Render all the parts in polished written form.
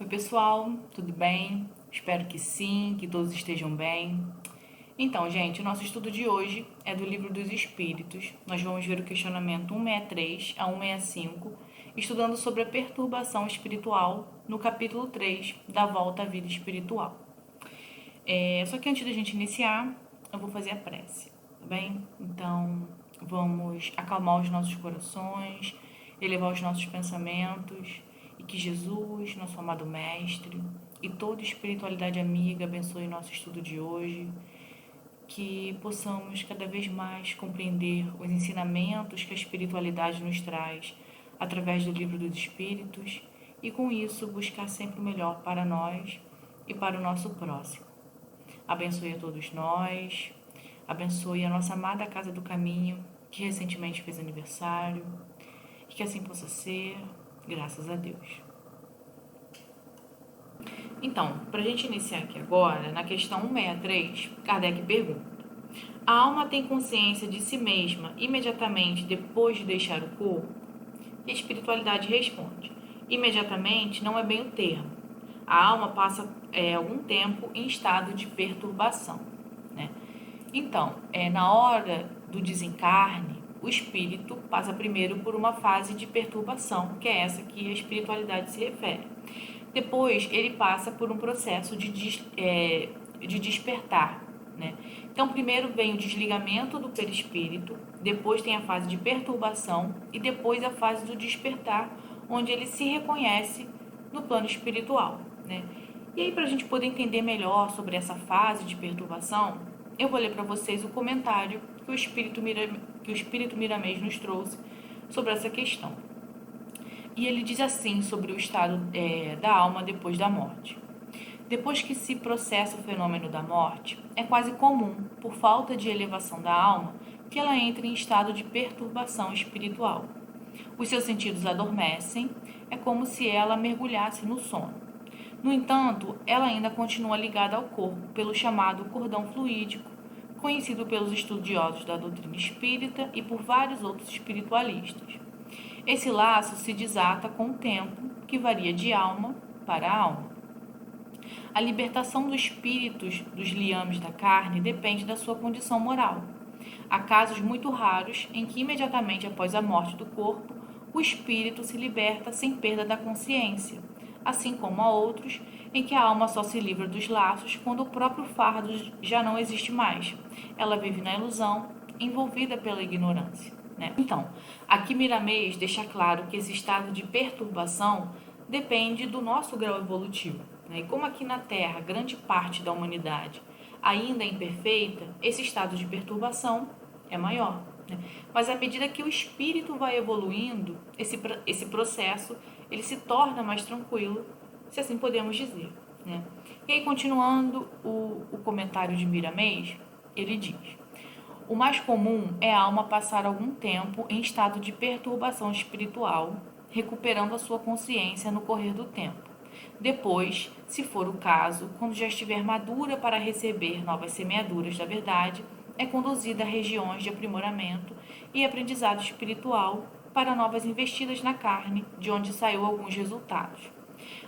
Oi, pessoal, tudo bem? Espero que sim, que todos estejam bem. Então, gente, o nosso estudo de hoje é do Livro dos Espíritos. Nós vamos ver o questionamento 163 a 165, estudando sobre a perturbação espiritual no capítulo 3 da Volta à Vida Espiritual. Só que antes da gente iniciar, eu vou fazer a prece, tá bem? Então, vamos acalmar os nossos corações, elevar os nossos pensamentos e que Jesus, nosso amado Mestre, e toda espiritualidade amiga abençoe nosso estudo de hoje, que possamos cada vez mais compreender os ensinamentos que a espiritualidade nos traz através do Livro dos Espíritos e, com isso, buscar sempre o melhor para nós e para o nosso próximo. Abençoe a todos nós, abençoe a nossa amada Casa do Caminho, que recentemente fez aniversário, e que assim possa ser, graças a Deus. Então, para a gente iniciar aqui agora, na questão 163, Kardec pergunta: a alma tem consciência de si mesma imediatamente depois de deixar o corpo? E a espiritualidade responde: imediatamente não é bem o termo. A alma passa algum tempo em estado de perturbação, né? Então, na hora do desencarne, o espírito passa primeiro por uma fase de perturbação, que é essa que a espiritualidade se refere. Depois, ele passa por um processo de despertar, né? Então, primeiro vem o desligamento do perispírito, depois tem a fase de perturbação e depois a fase do despertar, onde ele se reconhece no plano espiritual, né? E aí, para a gente poder entender melhor sobre essa fase de perturbação, eu vou ler para vocês o comentário que o Espírito Miramês nos trouxe sobre essa questão. E ele diz assim sobre o estado da alma depois da morte. Depois que se processa o fenômeno da morte, é quase comum, por falta de elevação da alma, que ela entre em estado de perturbação espiritual. Os seus sentidos adormecem, é como se ela mergulhasse no sono. No entanto, ela ainda continua ligada ao corpo pelo chamado cordão fluídico, conhecido pelos estudiosos da doutrina espírita e por vários outros espiritualistas. Esse laço se desata com o tempo, que varia de alma para alma. A libertação dos espíritos dos liames da carne depende da sua condição moral. Há casos muito raros em que, imediatamente após a morte do corpo, o espírito se liberta sem perda da consciência, assim como há outros em que a alma só se livra dos laços quando o próprio fardo já não existe mais. Ela vive na ilusão, envolvida pela ignorância, né? Então, aqui Miramês deixa claro que esse estado de perturbação depende do nosso grau evolutivo, né? E como aqui na Terra grande parte da humanidade ainda é imperfeita, esse estado de perturbação é maior, né? Mas à medida que o espírito vai evoluindo, esse processo ele se torna mais tranquilo, se assim podemos dizer, né? E aí, continuando o comentário de Miramês, ele diz: o mais comum é a alma passar algum tempo em estado de perturbação espiritual, recuperando a sua consciência no correr do tempo. Depois, se for o caso, quando já estiver madura para receber novas semeaduras da verdade, é conduzida a regiões de aprimoramento e aprendizado espiritual para novas investidas na carne, de onde saiu alguns resultados.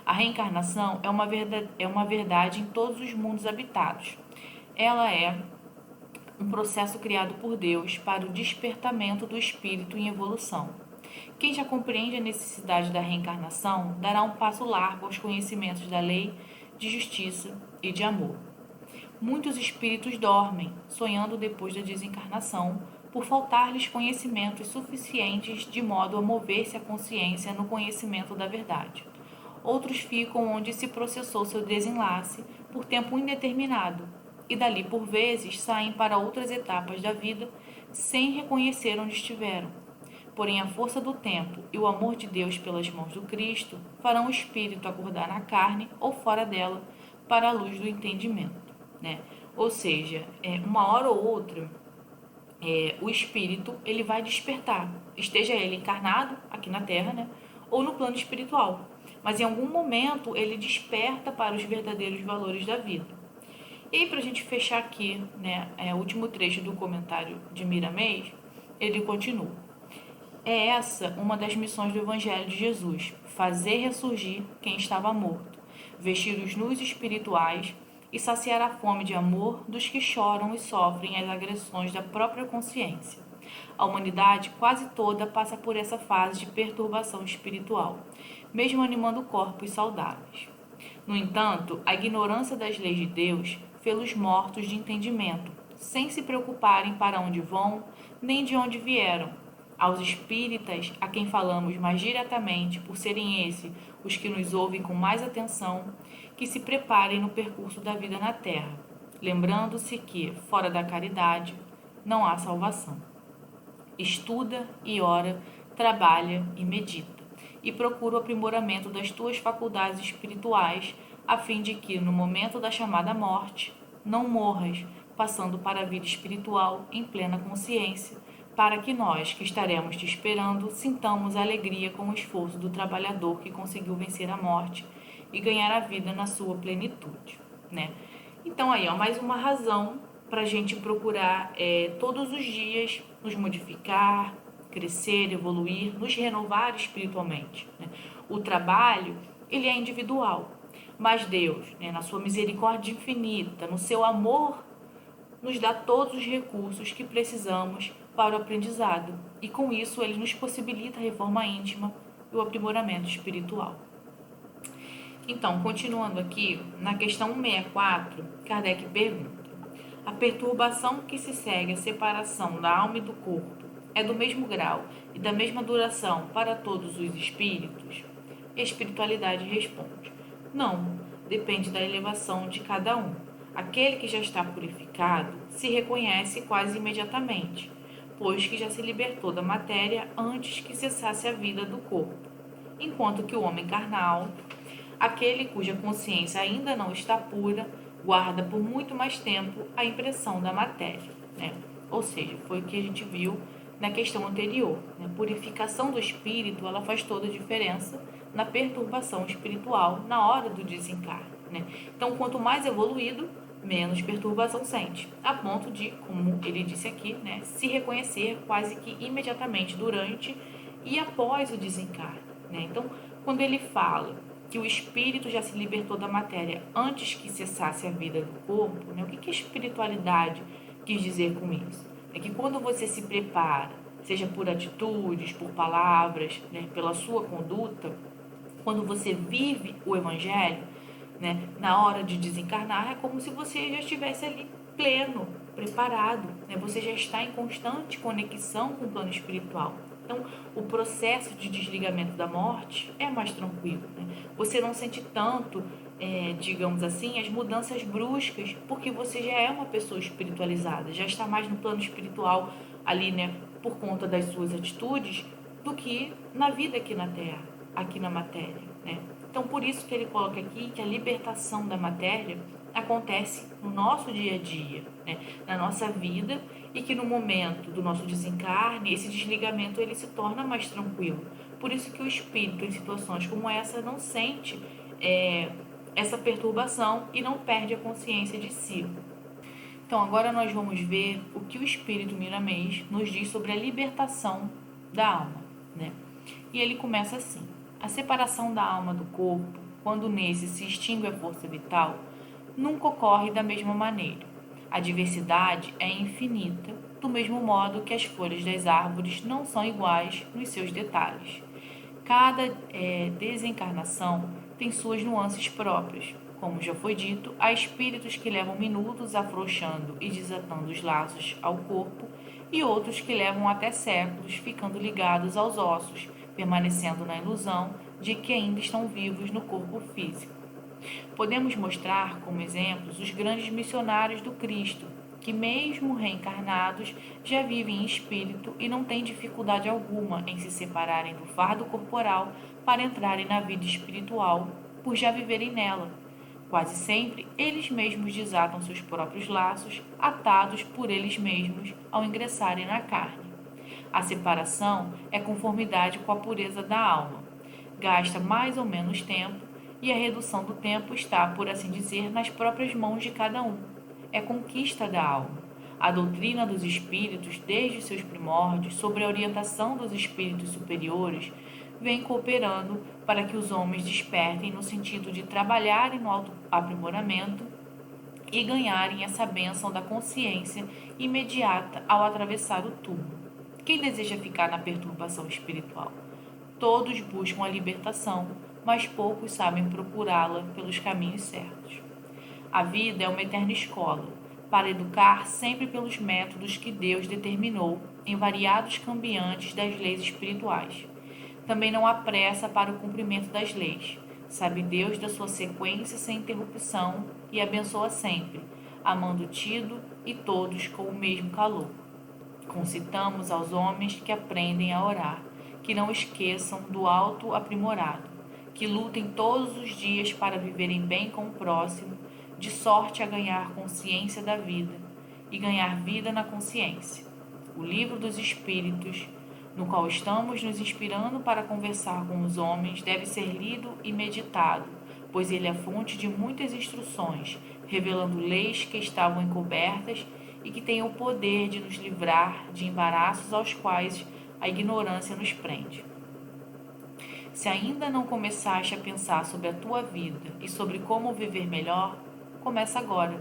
A reencarnação é uma verdade em todos os mundos habitados. Ela é um processo criado por Deus para o despertamento do espírito em evolução. Quem já compreende a necessidade da reencarnação dará um passo largo aos conhecimentos da lei, de justiça e de amor. Muitos espíritos dormem, sonhando depois da desencarnação, por faltar-lhes conhecimentos suficientes de modo a mover-se a consciência no conhecimento da verdade. Outros ficam onde se processou seu desenlace por tempo indeterminado, e dali por vezes saem para outras etapas da vida sem reconhecer onde estiveram. Porém, a força do tempo e o amor de Deus pelas mãos do Cristo farão o espírito acordar na carne ou fora dela para a luz do entendimento, né? Ou seja, uma hora ou outra, o espírito ele vai despertar, esteja ele encarnado aqui na Terra, né? Ou no plano espiritual. Mas em algum momento ele desperta para os verdadeiros valores da vida. E aí, para a gente fechar aqui, né, o último trecho do comentário de Miramês, ele continua: é essa uma das missões do Evangelho de Jesus, fazer ressurgir quem estava morto, vestir os nus espirituais e saciar a fome de amor dos que choram e sofrem as agressões da própria consciência. A humanidade quase toda passa por essa fase de perturbação espiritual, mesmo animando corpos saudáveis. No entanto, a ignorância das leis de Deus fê-los mortos de entendimento, sem se preocuparem para onde vão, nem de onde vieram. Aos espíritas, a quem falamos mais diretamente, por serem esses os que nos ouvem com mais atenção, que se preparem no percurso da vida na terra, lembrando-se que, fora da caridade, não há salvação. Estuda e ora, trabalha e medita, e procura o aprimoramento das tuas faculdades espirituais, a fim de que, no momento da chamada morte, não morras, passando para a vida espiritual em plena consciência, para que nós, que estaremos te esperando, sintamos a alegria com o esforço do trabalhador que conseguiu vencer a morte e ganhar a vida na sua plenitude, né? Então aí, ó, mais uma razão para a gente procurar todos os dias nos modificar, crescer, evoluir, nos renovar espiritualmente, né? O trabalho, ele é individual, mas Deus, né, na sua misericórdia infinita, no seu amor, nos dá todos os recursos que precisamos para o aprendizado, e com isso ele nos possibilita a reforma íntima e o aprimoramento espiritual. Então, continuando aqui, na questão 164, Kardec pergunta: a perturbação que se segue à separação da alma e do corpo é do mesmo grau e da mesma duração para todos os espíritos? E a espiritualidade responde: não, depende da elevação de cada um. Aquele que já está purificado se reconhece quase imediatamente, pois que já se libertou da matéria antes que cessasse a vida do corpo, enquanto que o homem carnal, aquele cuja consciência ainda não está pura, guarda por muito mais tempo a impressão da matéria, né? Ou seja, foi o que a gente viu na questão anterior, né? A purificação do espírito, ela faz toda a diferença na perturbação espiritual na hora do desencarne, né? Então, quanto mais evoluído, menos perturbação sente, a ponto de, como ele disse aqui, né, se reconhecer quase que imediatamente durante e após o desencarne, né? Então, quando ele fala que o espírito já se libertou da matéria antes que cessasse a vida do corpo, né, o que a espiritualidade quis dizer com isso? É que quando você se prepara, seja por atitudes, por palavras, né, pela sua conduta, quando você vive o evangelho, né, na hora de desencarnar, é como se você já estivesse ali pleno, preparado, né? Você já está em constante conexão com o plano espiritual. Então, o processo de desligamento da morte é mais tranquilo, né? Você não sente tanto, digamos assim, as mudanças bruscas, porque você já é uma pessoa espiritualizada, já está mais no plano espiritual ali, né, por conta das suas atitudes, do que na vida aqui na Terra, aqui na matéria, né? Então, por isso que ele coloca aqui que a libertação da matéria acontece no nosso dia a dia, né? Na nossa vida, e que no momento do nosso desencarne, esse desligamento ele se torna mais tranquilo. Por isso que o espírito, em situações como essa, não sente essa perturbação e não perde a consciência de si. Então, agora nós vamos ver o que o Espírito Miramês nos diz sobre a libertação da alma, né? E ele começa assim: a separação da alma do corpo, quando nesse se extingue a força vital, nunca ocorre da mesma maneira. A diversidade é infinita, do mesmo modo que as folhas das árvores não são iguais nos seus detalhes. Cada desencarnação tem suas nuances próprias. Como já foi dito, há espíritos que levam minutos afrouxando e desatando os laços ao corpo, e outros que levam até séculos ficando ligados aos ossos, permanecendo na ilusão de que ainda estão vivos no corpo físico. Podemos mostrar como exemplos os grandes missionários do Cristo, que mesmo reencarnados já vivem em espírito e não têm dificuldade alguma em se separarem do fardo corporal para entrarem na vida espiritual, por já viverem nela. Quase sempre, eles mesmos desatam seus próprios laços, atados por eles mesmos ao ingressarem na carne. A separação é conformidade com a pureza da alma. Gasta mais ou menos tempo, e a redução do tempo está, por assim dizer, nas próprias mãos de cada um. É conquista da alma. A doutrina dos espíritos, desde seus primórdios, sobre a orientação dos espíritos superiores, vem cooperando para que os homens despertem no sentido de trabalharem no autoaprimoramento e ganharem essa bênção da consciência imediata ao atravessar o túmulo. Quem deseja ficar na perturbação espiritual? Todos buscam a libertação, mas poucos sabem procurá-la pelos caminhos certos. A vida é uma eterna escola, para educar sempre pelos métodos que Deus determinou em variados cambiantes das leis espirituais. Também não há pressa para o cumprimento das leis. Sabe Deus da sua sequência sem interrupção e abençoa sempre, amando tido e todos com o mesmo calor. Concitamos aos homens que aprendem a orar, que não esqueçam do alto aprimorado, que lutem todos os dias para viverem bem com o próximo, de sorte a ganhar consciência da vida e ganhar vida na consciência. O livro dos Espíritos, no qual estamos nos inspirando para conversar com os homens, deve ser lido e meditado, pois ele é fonte de muitas instruções, revelando leis que estavam encobertas e que têm o poder de nos livrar de embaraços aos quais a ignorância nos prende. Se ainda não começaste a pensar sobre a tua vida e sobre como viver melhor, começa agora,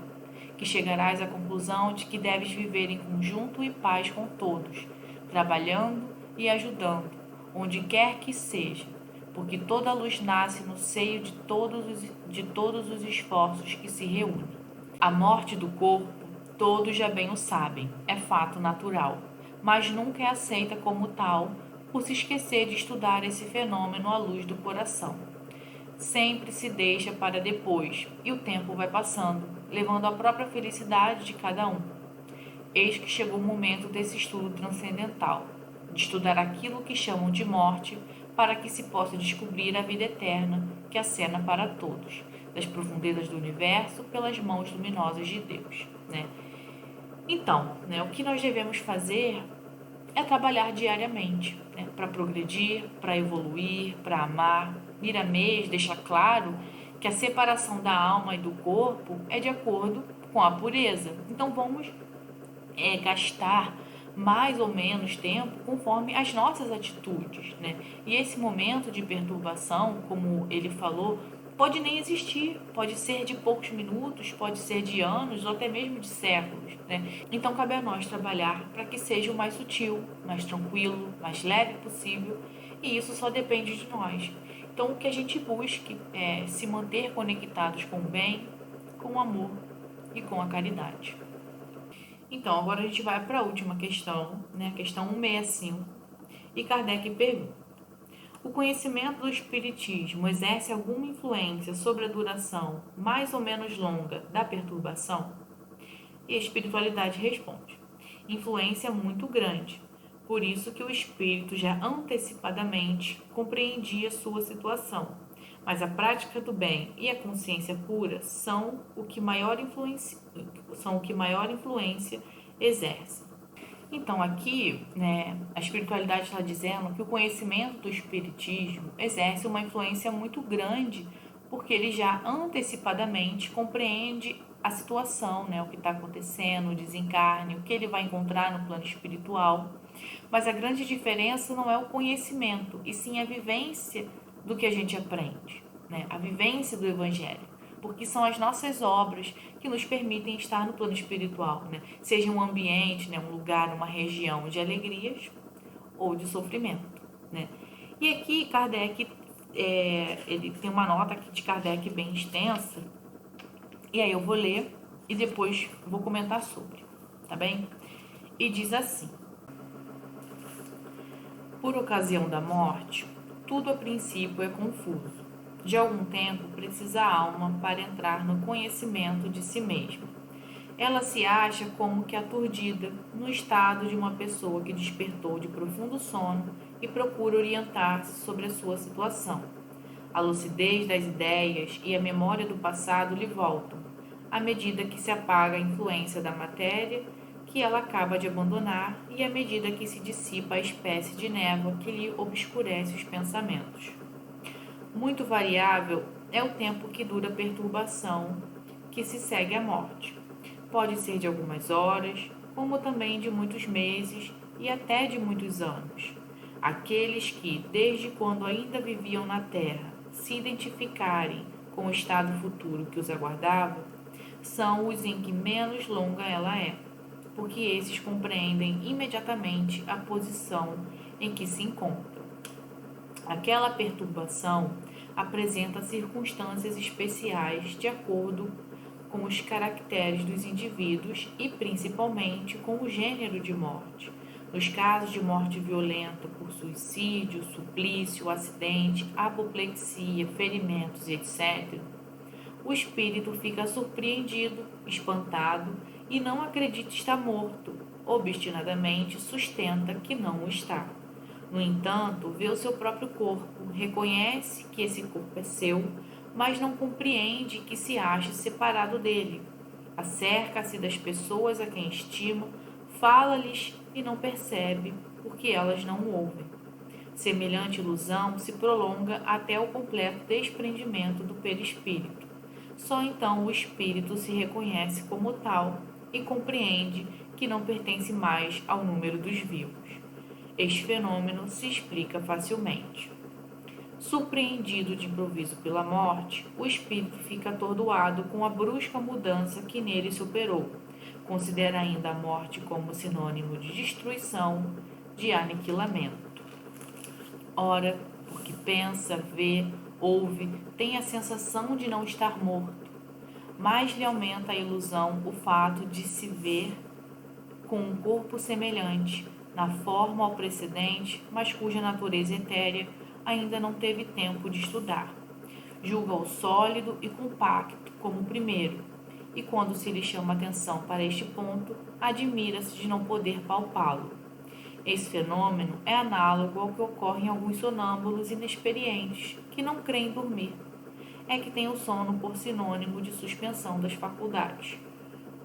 que chegarás à conclusão de que deves viver em conjunto e paz com todos, trabalhando e ajudando, onde quer que seja, porque toda luz nasce no seio de todos os esforços que se reúnem. A morte do corpo, todos já bem o sabem, é fato natural, mas nunca é aceita como tal, por se esquecer de estudar esse fenômeno à luz do coração. Sempre se deixa para depois, e o tempo vai passando, levando a própria felicidade de cada um. Eis que chegou o momento desse estudo transcendental, de estudar aquilo que chamam de morte, para que se possa descobrir a vida eterna que acena para todos, das profundezas do universo pelas mãos luminosas de Deus. Então, o que nós devemos fazer é trabalhar diariamente, para progredir, para evoluir, para amar. Miramês deixa claro que a separação da alma e do corpo é de acordo com a pureza. Então vamos gastar mais ou menos tempo conforme as nossas atitudes, E esse momento de perturbação, como ele falou, pode nem existir, pode ser de poucos minutos, pode ser de anos ou até mesmo de séculos, Então cabe a nós trabalhar para que seja o mais sutil, mais tranquilo, mais leve possível, e isso só depende de nós. Então o que a gente busque é se manter conectados com o bem, com o amor e com a caridade. Então, agora a gente vai para a última questão, a questão 165, e Kardec pergunta: o conhecimento do Espiritismo exerce alguma influência sobre a duração mais ou menos longa da perturbação? E a espiritualidade responde: influência muito grande, por isso que o espírito já antecipadamente compreendia sua situação, mas a prática do bem e a consciência pura são o que maior influência exercem. Então aqui, a espiritualidade está dizendo que o conhecimento do espiritismo exerce uma influência muito grande, porque ele já antecipadamente compreende a situação, o que está acontecendo, o desencarne, o que ele vai encontrar no plano espiritual. Mas a grande diferença não é o conhecimento, e sim a vivência do que a gente aprende, a vivência do Evangelho, porque são as nossas obras que nos permitem estar no plano espiritual, seja um ambiente, um lugar, uma região de alegrias ou de sofrimento. E aqui Kardec, ele tem uma nota aqui de Kardec bem extensa, e aí eu vou ler e depois vou comentar sobre, tá bem? E diz assim: por ocasião da morte, tudo a princípio é confuso. De algum tempo precisa a alma para entrar no conhecimento de si mesma. Ela se acha como que aturdida, no estado de uma pessoa que despertou de profundo sono e procura orientar-se sobre a sua situação. A lucidez das ideias e a memória do passado lhe voltam, à medida que se apaga a influência da matéria que ela acaba de abandonar e à medida que se dissipa a espécie de névoa que lhe obscurece os pensamentos. Muito variável é o tempo que dura a perturbação que se segue à morte. Pode ser de algumas horas, como também de muitos meses e até de muitos anos. Aqueles que, desde quando ainda viviam na terra, se identificarem com o estado futuro que os aguardava, são os em que menos longa ela é, porque esses compreendem imediatamente a posição em que se encontram. Aquela perturbação apresenta circunstâncias especiais de acordo com os caracteres dos indivíduos e principalmente com o gênero de morte. Nos casos de morte violenta por suicídio, suplício, acidente, apoplexia, ferimentos, etc., o espírito fica surpreendido, espantado e não acredita estar morto. Obstinadamente sustenta que não o está. No entanto, vê o seu próprio corpo, reconhece que esse corpo é seu, mas não compreende que se ache separado dele. Acerca-se das pessoas a quem estima, fala-lhes e não percebe, porque elas não o ouvem. Semelhante ilusão se prolonga até o completo desprendimento do perispírito. Só então o espírito se reconhece como tal e compreende que não pertence mais ao número dos vivos. Este fenômeno se explica facilmente. Surpreendido de improviso pela morte, o espírito fica atordoado com a brusca mudança que nele se operou. Considera ainda a morte como sinônimo de destruição, de aniquilamento. Ora, porque pensa, vê, ouve, tem a sensação de não estar morto. Mais lhe aumenta a ilusão o fato de se ver com um corpo semelhante, na forma ao precedente, mas cuja natureza etérea ainda não teve tempo de estudar. Julga-o sólido e compacto como o primeiro, e quando se lhe chama atenção para este ponto, admira-se de não poder palpá-lo. Esse fenômeno é análogo ao que ocorre em alguns sonâmbulos inexperientes, que não creem dormir. É que têm o sono por sinônimo de suspensão das faculdades.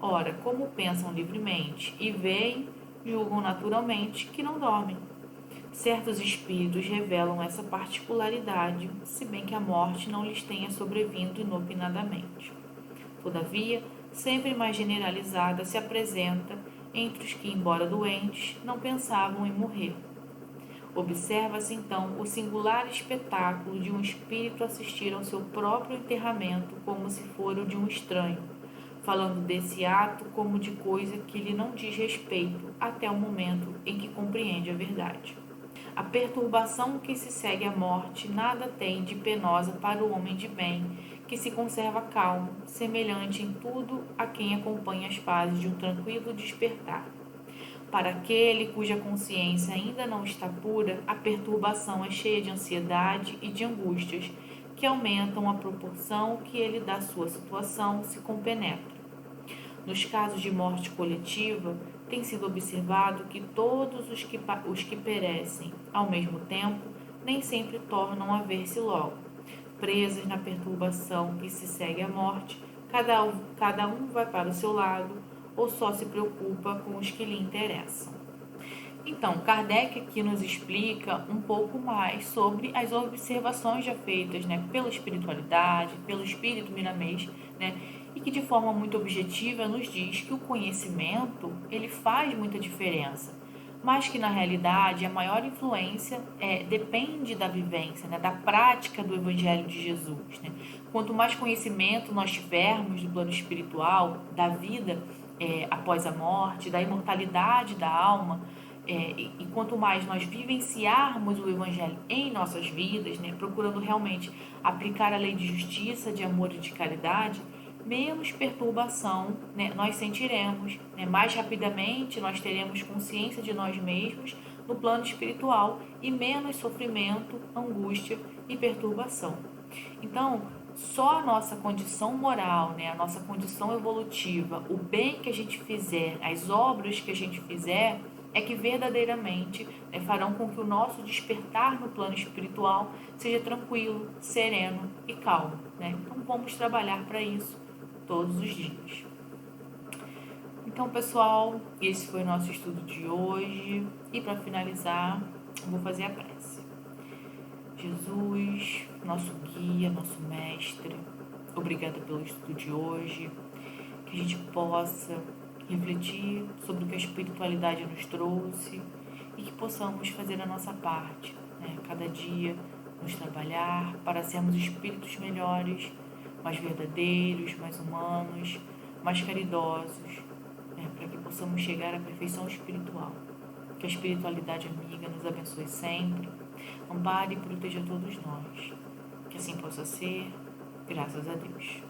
Ora, como pensam livremente e veem, julgam naturalmente que não dormem. Certos espíritos revelam essa particularidade, se bem que a morte não lhes tenha sobrevindo inopinadamente. Todavia, sempre mais generalizada se apresenta entre os que, embora doentes, não pensavam em morrer. Observa-se então o singular espetáculo de um espírito assistir ao seu próprio enterramento como se fora o de um estranho, falando desse ato como de coisa que lhe não diz respeito até o momento em que compreende a verdade. A perturbação que se segue à morte nada tem de penosa para o homem de bem, que se conserva calmo, semelhante em tudo a quem acompanha as fases de um tranquilo despertar. Para aquele cuja consciência ainda não está pura, a perturbação é cheia de ansiedade e de angústias, que aumentam à proporção que ele da sua situação se compenetra. Nos casos de morte coletiva, tem sido observado que todos os que perecem ao mesmo tempo nem sempre tornam a ver-se logo. Presas na perturbação que se segue à morte, cada um vai para o seu lado ou só se preocupa com os que lhe interessam. Então, Kardec aqui nos explica um pouco mais sobre as observações já feitas, pela espiritualidade, pelo espírito miramês, e que de forma muito objetiva nos diz que o conhecimento ele faz muita diferença, mas que na realidade a maior influência depende da vivência, da prática do Evangelho de Jesus. Quanto mais conhecimento nós tivermos do plano espiritual, da vida após a morte, da imortalidade da alma, e quanto mais nós vivenciarmos o Evangelho em nossas vidas, procurando realmente aplicar a lei de justiça, de amor e de caridade, menos perturbação nós sentiremos, mais rapidamente nós teremos consciência de nós mesmos no plano espiritual e menos sofrimento, angústia e perturbação. Então, só a nossa condição moral, a nossa condição evolutiva, o bem que a gente fizer, as obras que a gente fizer, é que verdadeiramente farão com que o nosso despertar no plano espiritual seja tranquilo, sereno e calmo. Então, vamos trabalhar para isso todos os dias. Então, pessoal, esse foi o nosso estudo de hoje. E para finalizar, eu vou fazer a prece. Jesus, nosso guia, nosso mestre, obrigada pelo estudo de hoje. Que a gente possa refletir sobre o que a espiritualidade nos trouxe e que possamos fazer a nossa parte, né? Cada dia nos trabalhar para sermos espíritos melhores, mais verdadeiros, mais humanos, mais caridosos, né? Para que possamos chegar à perfeição espiritual. Que a espiritualidade amiga nos abençoe sempre, ampare e proteja todos nós. Que assim possa ser, graças a Deus.